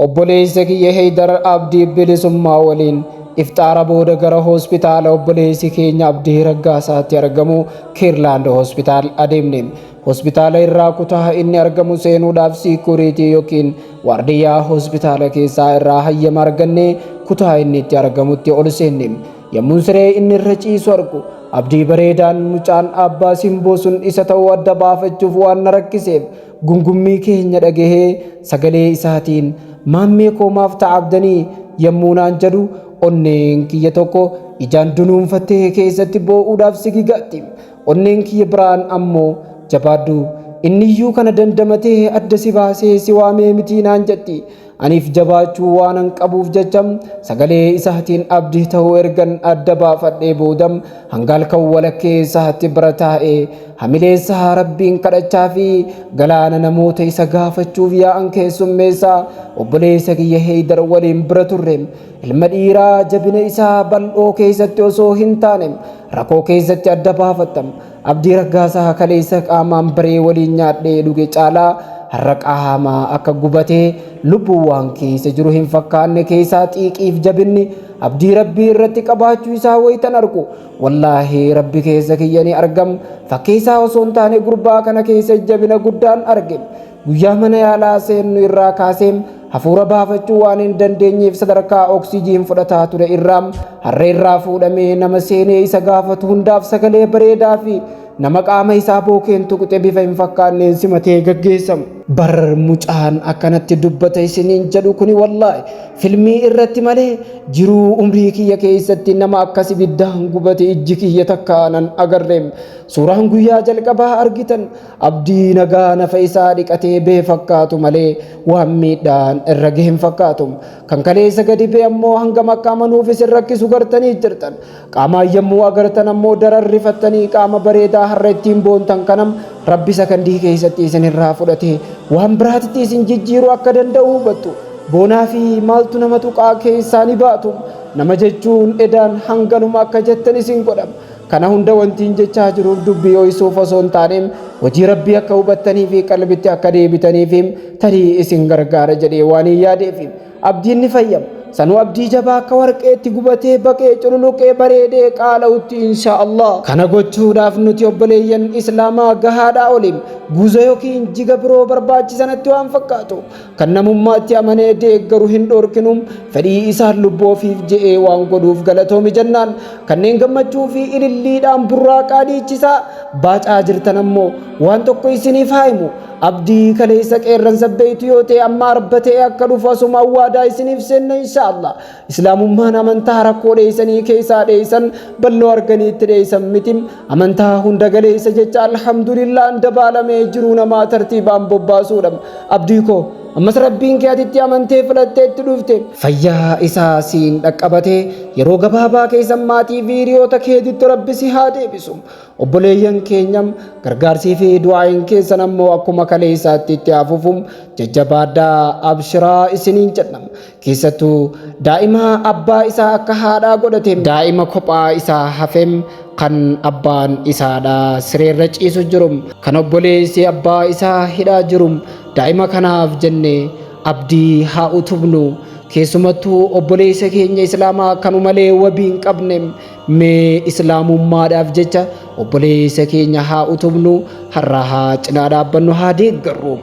obboleessa kiyya Haydar Abdii bilisummaa waliin iftaara booda gara hospitaala obboleessi keenya Abdii Raggaasaatti argamu Kiirlaand hospitaal adeemne. Hospitaala irraa kutaa inni argamu seenuudhaaf siikuriitii yookiin waardiyyaa hospitaala keessaa irraa hayyama arganne kutaa inni itti argamutti ol seenne. Yommuun siree inni irra ciisu argu Abdii bareedaan mucaan abbaa simboo sun isa ta'uu adda baafachuuf waan na rakkiseef gungummii keenya dhagahee sagalee isaatiin maammee koo maaf ta'abdanii yommuu naan jedhu onneen kiyya tokko ijaan dunuunfattee keessatti boo'uudhaaf sigigaatti. Onneen kiyya biraan ammoo jabaadhu inniyyuu kana dandamatee adda si baasee si waamee mitii naan jetti. Aniif jabaachuu waan an qabuuf jecham sagalee isaatiin Abdii ta'uu ergan adda baafadhee boodam hangalkan walakkee isaatti bira taa'ee hamileessaa Rabbiin kadhachaa fi galaana namoota isa gaafachuuf yaa'an keessummeessaa obboleessa kiyya Haydar waliin bira turre. Ilma dhiiraa jabina isaa bal'oo keessatti osoo hin taane rakkoo keessatti adda baafattam. Abdii Raggaasaa kaleessa qaamaan baree waliin nyaadhee dhuge caalaa har'a qaamaa akka gubatee lubbuu waan keessa jiru hin fakkaanne keessaa xiiqiif jabinni abdii Rabbii irratti qabaachuu isaa wayitan argu. Wallaahi Rabbi keessa kiyya ni argam fakkeessaa osoo hin taane gurbaa kana keessa jabina guddaan arge. Guyyaa mana yaalaa seennu irraa kaasee hafuura baafachuu waan hin dandeenyeef sadarkaa oksijiin fudhataa ture irraa harree irraa fuudhamee nama seenee isa gaafatu hundaaf sagalee bareedaa fi nama qaama isaa bookeen tuqxe bifa hin fakkaanneen simatee gaggeessamu. Bar mucaan akkanatti dubbata isiniin jedhu kuni wallaahi filmii irratti malee jiruu umrii kiyya keessatti nama akkas ibiddaan gubate ijji kiyya takkaanan agarreem. Suuraan guyyaa jalqabaa argitan Abdii nagaa nafa isaa dhiqatee bee fakkaatu malee waan miidhaan irra gahe hin fakkaatu. Kan kaleessa gadi bee ammoo hanga makka amanuuf isin rakkisu gartanii jirtan. Qaamaan yommuu agartan ammoo dararrifattanii qaama bareedaa har'a ittiin boontan kanam Rabbi sakandii keessatti isin irraa fudhatee waan biraatti isin jijjiiruu akka danda'u hubattu. Boonaa fi maaltu nama tuqaa keessaa ni baatu. Nama jechuun edaan hanganuma akka jettan isin godhama. Kana hunda wantiin jechaa jiruuf dubbii ho'isuuf osoo hin taaneem hojii Rabbii akka hubattanii fi qalbitti akka deebitaniif tarii isin gargaara jedhee waan hin yaadeef abdiin ni fayyama. Sanuu abdii jabaa akka warqeetti gubatee baqee cululuqee bareedee qaala'utti inshaallah. Kana gochuudhaaf nuti obboleeyyan islaamaa gahaadhaa oliin guuza yookiin jiga biroo barbaachisanatti waan fakkaatu kan namummaatti amanee deeggaru hin dhorkinum fedhii isaan lubbuu ofiif je'ee waan godhuuf galatoomi jennaan. Kanneen gammachuu fi ililliidhaan burraaqaa dhiichisaa baacaa jirtan ammoo waan tokko isiniif haa himu. Abdii kaleessa qeerransa beeytu yoo ta'e amma arbatee akka dhufu asuma awwaadaa isiniif seenna inshaallah. Islaamummaan amantaa rakkoo dheeysanii keessaa dheeysan bal'oo arganiitti dheeysan mitim. Amantaa hunda galeessa jecha alhamdulillah dabaalamee jiruu namaa tartiibaan bobbaasuudha. Abdii koo ammas Rabbiin kee atitti amantee filattee itti dhufte fayyaa isaa siin dhaqqabatee yeroo gabaabaa keessa maatii fi hiriyoota keetitti Rabbi si haa deebisu. Obboleeyyan keenyam gargaarsii fi du'aayin keessan ammoo akkuma kaleessaatti itti hafuufum jajjabaadhaa abshiraa isiniin jennam. Keessattuu daa'ima abbaa isaa akka haadhaa godhate daa'ima kophaa isaa hafem kan abbaan isaadhaa sireerra ciisu jirum kan obboleessi abbaa isaa hidhaa jirum daa'ima kanaaf jenne abdii haa utubnu. Keessumattuu obboleessa keenya islaamaa kanu malee wabii hin qabne mee islaamummaadhaaf jecha obboleessa keenya haa utubnu har'a haa cinaa dhaabbannu haa deeggarru.